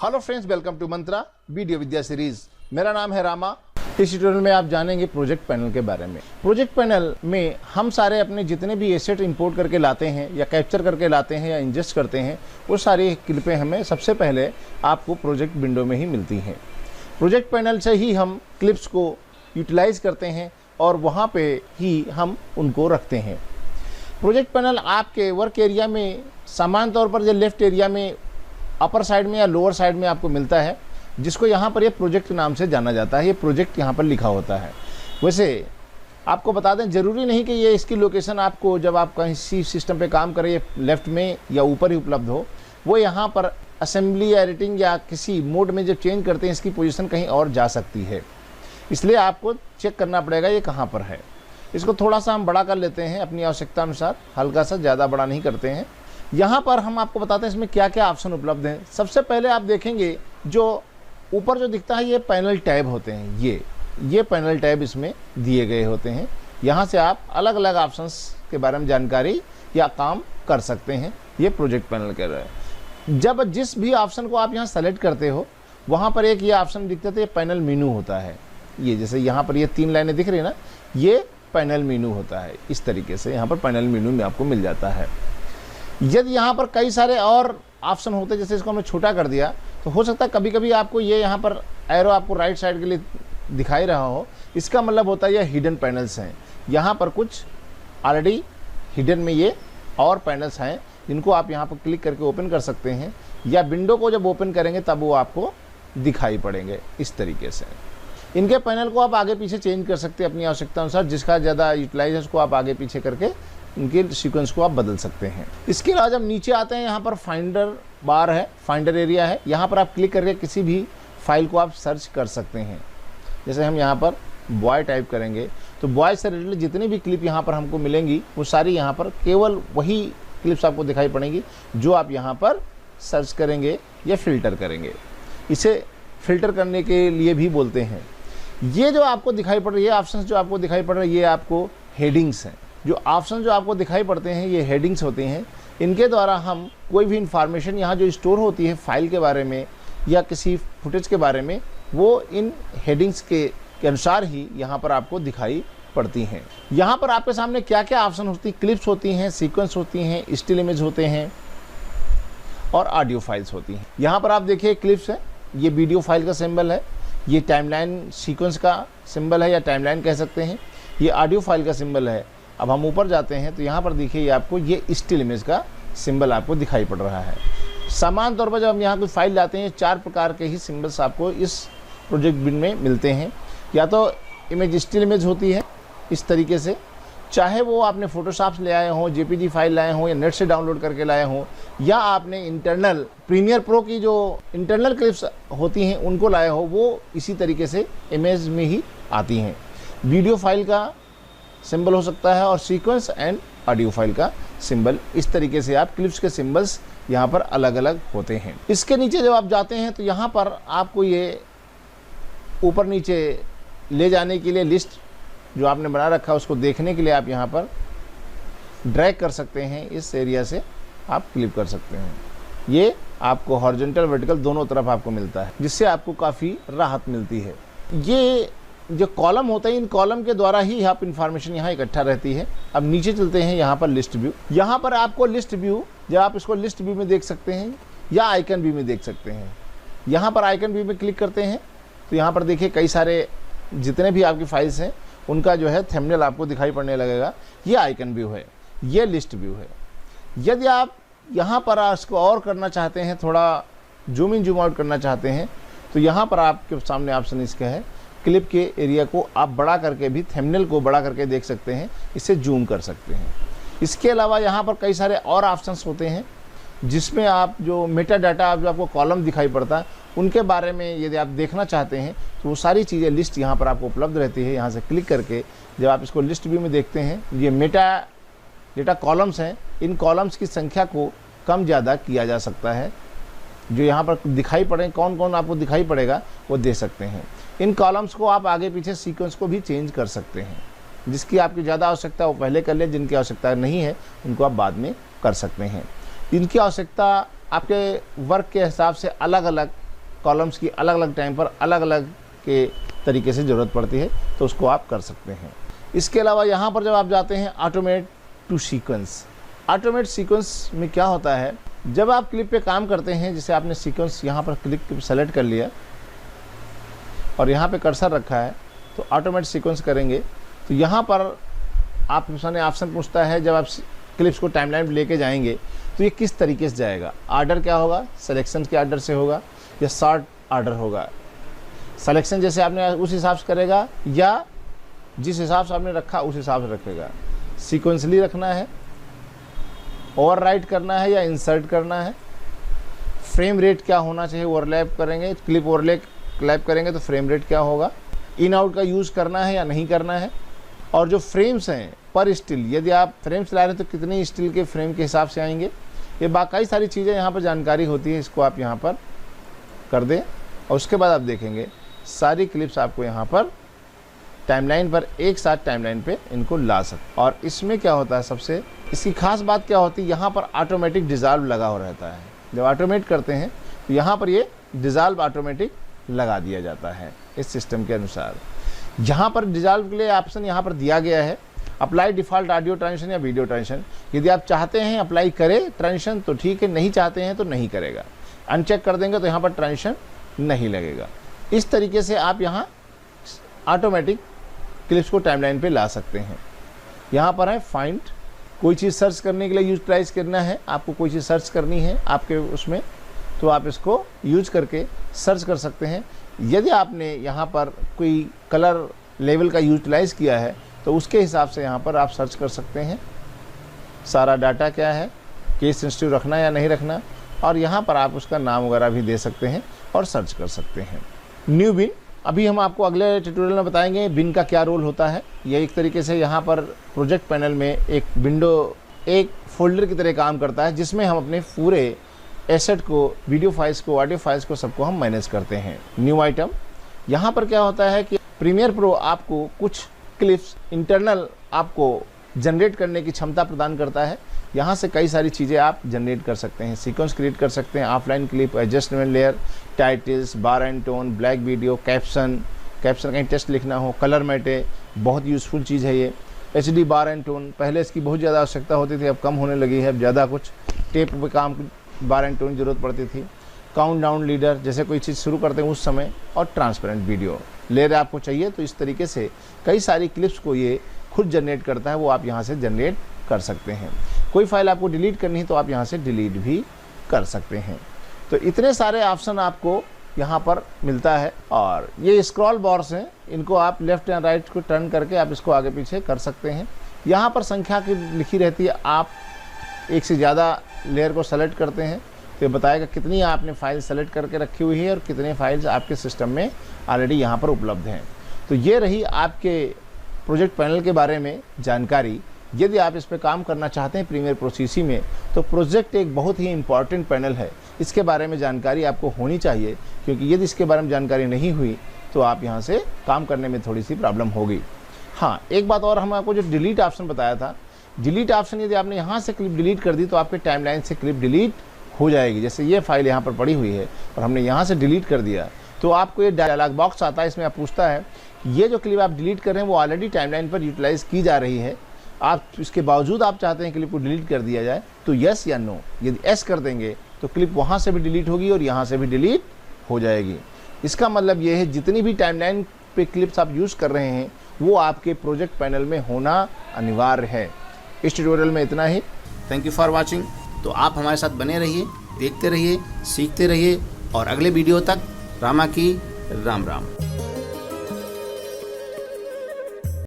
Hello friends, welcome to Mantra video Vidya series. मेरा नाम है रामा। इस ट्यूटोरियल में आप जानेंगे प्रोजेक्ट पैनल के बारे में। प्रोजेक्ट पैनल में हम सारे अपने जितने भी एसेट इंपोर्ट करके लाते हैं या कैप्चर करके लाते हैं या इंजेस्ट करते हैं, वो सारी क्लिपें हमें सबसे पहले आपको प्रोजेक्ट विंडो में ही मिलती हैं। प्रोजेक्ट पैनल से ही हम क्लिप्स को यूटिलाइज करते हैं और वहाँ पे ही हम उनको रखते हैं। प्रोजेक्ट पैनल आपके वर्क एरिया में सामान्य तौर पर जो लेफ्ट एरिया में अपर साइड में या लोअर साइड में आपको मिलता है, जिसको यहाँ पर ये प्रोजेक्ट नाम से जाना जाता है। ये प्रोजेक्ट यहाँ पर लिखा होता है। वैसे आपको बता दें, ज़रूरी नहीं कि ये इसकी लोकेशन आपको जब आप किसी सिस्टम पे काम करें लेफ्ट में या ऊपर ही उपलब्ध हो। वो यहाँ पर असेंबली या एडिटिंग या किसी मोड में जब चेंज करते हैं, इसकी पोजीशन कहीं और जा सकती है। इसलिए आपको चेक करना पड़ेगा ये कहाँ पर है। इसको थोड़ा सा हम बड़ा कर लेते हैं अपनी आवश्यकता अनुसार, हल्का सा, ज़्यादा बड़ा नहीं करते हैं। यहाँ पर हम आपको बताते हैं इसमें क्या क्या ऑप्शन उपलब्ध हैं। सबसे पहले आप देखेंगे जो ऊपर जो दिखता है ये पैनल टैब होते हैं। ये पैनल टैब इसमें दिए गए होते हैं। यहाँ से आप अलग अलग ऑप्शंस के बारे में जानकारी या काम कर सकते हैं। ये प्रोजेक्ट पैनल कर रहा है। जब जिस भी ऑप्शन को आप यहाँ सेलेक्ट करते हो, वहाँ पर एक ये ऑप्शन दिखता है, ये पैनल मीनू होता है। ये जैसे यहाँ पर ये 3 लाइनें दिख रही है ना, ये पैनल मीनू होता है। इस तरीके से यहाँ पर पैनल मीनू में आपको मिल जाता है। यदि यहाँ पर कई सारे और ऑप्शन होते हैं, जैसे इसको हमने छोटा कर दिया, तो हो सकता है कभी कभी आपको ये यहाँ पर एरो आपको राइट साइड के लिए दिखाई रहा हो। इसका मतलब होता है ये हिडन पैनल्स हैं। यहाँ पर कुछ ऑलरेडी हिडन में ये और पैनल्स हैं, जिनको आप यहाँ पर क्लिक करके ओपन कर सकते हैं, या विंडो को जब ओपन करेंगे तब वो आपको दिखाई पड़ेंगे इस तरीके से। इनके पैनल को आप आगे पीछे चेंज कर सकते हैं अपनी आवश्यकता अनुसार। जिसका ज़्यादा यूटिलाइज है उसको आप आगे पीछे करके इनके सीक्वेंस को आप बदल सकते हैं। इसके अलावा जब नीचे आते हैं, यहाँ पर फाइंडर बार है, फाइंडर एरिया है। यहाँ पर आप क्लिक करके किसी भी फाइल को आप सर्च कर सकते हैं। जैसे हम यहाँ पर बॉय टाइप करेंगे तो बॉय से रिलेटेड जितनी भी क्लिप यहाँ पर हमको मिलेंगी, वो सारी यहाँ पर केवल वही क्लिप्स आपको दिखाई पड़ेंगी जो आप यहाँ पर सर्च करेंगे या फिल्टर करेंगे। इसे फिल्टर करने के लिए भी बोलते हैं। ये जो आपको दिखाई पड़ रही है ऑप्शन, जो आपको दिखाई पड़ रहा है, ये आपको हेडिंग्स हैं। जो ऑप्शन जो आपको दिखाई पड़ते हैं ये हेडिंग्स होते हैं। इनके द्वारा हम कोई भी इंफॉर्मेशन यहाँ जो स्टोर होती है फाइल के बारे में या किसी फुटेज के बारे में, वो इन हेडिंग्स के अनुसार ही यहाँ पर आपको दिखाई पड़ती हैं। यहाँ पर आपके सामने क्या क्या ऑप्शन होती हैं, क्लिप्स होती हैं, सीक्वेंस होती हैं, स्टिल इमेज होते हैं और ऑडियो फाइल्स होती हैं। यहाँ पर आप देखिए क्लिप्स है, ये वीडियो फाइल का सिंबल है, ये टाइमलाइन सीक्वेंस का सिंबल है या टाइमलाइन कह सकते हैं, ये ऑडियो फाइल का सिंबल है। अब हम ऊपर जाते हैं तो यहाँ पर देखिए आपको ये स्टिल इमेज का सिंबल आपको दिखाई पड़ रहा है। सामान्य तौर पर जब हम यहाँ कोई फाइल लाते हैं, 4 प्रकार के ही सिंबल्स आपको इस प्रोजेक्ट बिन में मिलते हैं। या तो इमेज स्टिल इमेज होती है इस तरीके से, चाहे वो आपने फोटोशॉप से ले आए हों, जेपीजी फाइल लाए हों या नेट से डाउनलोड करके लाए हों, या आपने इंटरनल प्रीमियर प्रो की जो इंटरनल क्लिप्स होती हैं उनको लाए हो, वो इसी तरीके से इमेज में ही आती हैं। वीडियो फाइल का सिंबल हो सकता है और सीक्वेंस एंड ऑडियो फाइल का सिंबल। इस तरीके से आप क्लिप्स के सिंबल्स यहाँ पर अलग अलग होते हैं। इसके नीचे जब आप जाते हैं तो यहाँ पर आपको ये ऊपर नीचे ले जाने के लिए लिस्ट जो आपने बना रखा है, उसको देखने के लिए आप यहाँ पर ड्रैग कर सकते हैं। इस एरिया से आप क्लिक कर सकते हैं। ये आपको हॉरिजॉन्टल वर्टिकल दोनों तरफ आपको मिलता है, जिससे आपको काफ़ी राहत मिलती है। ये जो कॉलम होते हैं, इन कॉलम के द्वारा ही आप इन्फॉर्मेशन यहाँ इकट्ठा रहती है। अब नीचे चलते हैं, यहाँ पर लिस्ट व्यू। यहाँ पर आपको लिस्ट व्यू, जब आप इसको लिस्ट व्यू में देख सकते हैं या आइकन व्यू में देख सकते हैं। यहाँ पर आइकन व्यू में क्लिक करते हैं तो यहाँ पर देखिए कई सारे जितने भी आपकी फाइल्स हैं उनका जो है थंबनेल आपको दिखाई पड़ने लगेगा। ये आइकन व्यू है, ये लिस्ट व्यू है। यदि आप यहाँ पर इसको और करना चाहते हैं, थोड़ा जूम इन जूम आउट करना चाहते हैं, तो यहाँ पर आपके सामने ऑप्शन इसका है, क्लिप के एरिया को आप बड़ा करके भी थंबनेल को बड़ा करके देख सकते हैं, इससे जूम कर सकते हैं। इसके अलावा यहाँ पर कई सारे और ऑप्शंस होते हैं, जिसमें आप जो मेटा डाटा जो आपको कॉलम दिखाई पड़ता है उनके बारे में यदि आप देखना चाहते हैं तो वो सारी चीज़ें लिस्ट यहाँ पर आपको उपलब्ध रहती है। यहाँ से क्लिक करके जब आप इसको लिस्ट व्यू में देखते हैं, ये मेटा डेटा कॉलम्स हैं, इन कॉलम्स की संख्या को कम ज़्यादा किया जा सकता है। जो यहाँ पर दिखाई पड़े, कौन कौन आपको दिखाई पड़ेगा वो दे सकते हैं। इन कॉलम्स को आप आगे पीछे सीक्वेंस को भी चेंज कर सकते हैं। जिसकी आपकी ज़्यादा आवश्यकता है वो पहले कर ले, जिनकी आवश्यकता नहीं है उनको आप बाद में कर सकते हैं। इनकी आवश्यकता आपके वर्क के हिसाब से अलग अलग कॉलम्स की अलग अलग टाइम पर अलग अलग के तरीके से ज़रूरत पड़ती है, तो उसको आप कर सकते हैं। इसके अलावा यहाँ पर जब आप जाते हैं automate to sequence, automate sequence में क्या होता है, जब आप क्लिप पे काम करते हैं, जैसे आपने सीक्वेंस यहाँ पर क्लिक सेलेक्ट कर लिया और यहाँ पे कर्सर रखा है, तो ऑटोमेट सीक्वेंस करेंगे तो यहाँ पर आप सामने ऑप्शन पूछता है, जब आप क्लिप्स को टाइमलाइन लेके जाएंगे तो ये किस तरीके से जाएगा, आर्डर क्या होगा, सिलेक्शन के आर्डर से होगा या शॉर्ट आर्डर होगा। सिलेक्शन जैसे आपने उस हिसाब से करेगा या जिस हिसाब से आपने रखा उस हिसाब से रखेगा। सीक्वेंसली रखना है, ओवरराइट करना है या इंसर्ट करना है, फ्रेम रेट क्या होना चाहिए, ओवरलैप करेंगे, क्लिप ओवरलैप करेंगे तो फ्रेम रेट क्या होगा, इन आउट का यूज़ करना है या नहीं करना है, और जो फ्रेम्स हैं पर स्टिल, यदि आप फ्रेम चला रहे हैं तो कितने स्टिल के फ्रेम के हिसाब से आएंगे, ये बाकी सारी चीज़ें यहाँ पर जानकारी होती है। इसको आप यहाँ पर कर दें और उसके बाद आप देखेंगे सारी क्लिप्स आपको यहाँ पर टाइमलाइन पर एक साथ टाइमलाइन पे इनको ला सकते। और इसमें क्या होता है, सबसे इसकी खास बात क्या होती है, यहाँ पर ऑटोमेटिक डिज़ॉल्व लगा हो रहता है। जब ऑटोमेट करते हैं तो यहाँ पर ये डिज़ॉल्व ऑटोमेटिक लगा दिया जाता है इस सिस्टम के अनुसार। यहाँ पर डिज़ॉल्व के लिए ऑप्शन यहाँ पर दिया गया है, अप्लाई डिफ़ॉल्ट ऑडियो ट्रांजिशन या वीडियो ट्रांजिशन। यदि आप चाहते हैं अप्लाई करें ट्रांजिशन तो ठीक है, नहीं चाहते हैं तो नहीं करेगा। अनचेक कर देंगे तो यहाँ पर ट्रांजिशन नहीं लगेगा। इस तरीके से आप यहाँ ऑटोमेटिक क्लिप्स को टाइमलाइन पे ला सकते हैं। यहाँ पर है फाइंड, कोई चीज़ सर्च करने के लिए यूटिलाइज करना है, आपको कोई चीज़ सर्च करनी है आपके उसमें, तो आप इसको यूज करके सर्च कर सकते हैं। यदि आपने यहाँ पर कोई कलर लेवल का यूटिलाइज किया है तो उसके हिसाब से यहाँ पर आप सर्च कर सकते हैं, सारा डाटा क्या है, केस सेंसिटिव रखना या नहीं रखना, और यहाँ पर आप उसका नाम वगैरह भी दे सकते हैं और सर्च कर सकते हैं। न्यू बिन, अभी हम आपको अगले ट्यूटोरियल में बताएंगे बिन का क्या रोल होता है। यह एक तरीके से यहाँ पर प्रोजेक्ट पैनल में एक विंडो, एक फोल्डर की तरह काम करता है, जिसमें हम अपने पूरे एसेट को, वीडियो फाइल्स को, ऑडियो फाइल्स को, सबको हम मैनेज करते हैं। न्यू आइटम, यहाँ पर क्या होता है कि प्रीमियर प्रो आपको कुछ क्लिप्स इंटरनल आपको जनरेट करने की क्षमता प्रदान करता है। यहाँ से कई सारी चीज़ें आप जनरेट कर सकते हैं, सीक्वेंस क्रिएट कर सकते हैं, offline clip, adjustment layer, titles, bar and tone, black video, caption का टेक्स्ट लिखना हो, कलर मैटे, बहुत यूज़फुल चीज़ है ये। HD बार एंड टोन, पहले इसकी बहुत ज़्यादा आवश्यकता होती थी, अब कम होने लगी है, अब ज़्यादा कुछ टेप पे काम बार एंड टोन की ज़रूरत पड़ती थी। काउंट डाउन लीडर, जैसे कोई चीज़ शुरू करते हैं उस समय, और ट्रांसपेरेंट वीडियो लेयर आपको चाहिए तो इस तरीके से कई सारी क्लिप्स को ये खुद जनरेट करता है, वो आप यहाँ से जनरेट कर सकते हैं। कोई फाइल आपको डिलीट करनी है तो आप यहाँ से डिलीट भी कर सकते हैं। तो इतने सारे ऑप्शन आपको यहाँ पर मिलता है, और ये स्क्रॉल बार्स हैं, इनको आप लेफ्ट एंड राइट को टर्न करके आप इसको आगे पीछे कर सकते हैं। यहाँ पर संख्या की लिखी रहती है, आप एक से ज़्यादा लेयर को सेलेक्ट करते हैं तो ये बताएगा कितनी आपने फाइल सेलेक्ट करके रखी हुई है और कितने फाइल्स आपके सिस्टम में ऑलरेडी यहाँ पर उपलब्ध हैं। तो ये रही आपके प्रोजेक्ट पैनल के बारे में जानकारी। यदि आप इस पर काम करना चाहते हैं प्रीमियर प्रो CC में, तो प्रोजेक्ट एक बहुत ही इंपॉर्टेंट पैनल है, इसके बारे में जानकारी आपको होनी चाहिए, क्योंकि यदि इसके बारे में जानकारी नहीं हुई तो आप यहाँ से काम करने में थोड़ी सी प्रॉब्लम होगी। हाँ, एक बात और, हम आपको जो डिलीट ऑप्शन बताया था, डिलीट ऑप्शन यदि आपने यहाँ से क्लिप डिलीट कर दी तो आपके टाइमलाइन से क्लिप डिलीट हो जाएगी। जैसे ये फाइल यहाँ पर पड़ी हुई है और हमने यहाँ से डिलीट कर दिया तो आपको ये डायलॉग बॉक्स आता है, इसमें आप पूछता है ये जो क्लिप आप डिलीट कर रहे हैं वो ऑलरेडी टाइमलाइन पर यूटिलाइज की जा रही है, आप इसके बावजूद आप चाहते हैं क्लिप को डिलीट कर दिया जाए, तो यस या नो। यदि एस कर देंगे तो क्लिप वहाँ से भी डिलीट होगी और यहाँ से भी डिलीट हो जाएगी। इसका मतलब ये है जितनी भी टाइमलाइन पे क्लिप्स आप यूज़ कर रहे हैं वो आपके प्रोजेक्ट पैनल में होना अनिवार्य है। इस ट्यूटोरियल में इतना ही। Thank you for watching. तो आप हमारे साथ बने रहिए, देखते रहिए, सीखते रहिए, और अगले वीडियो तक रामा की राम राम।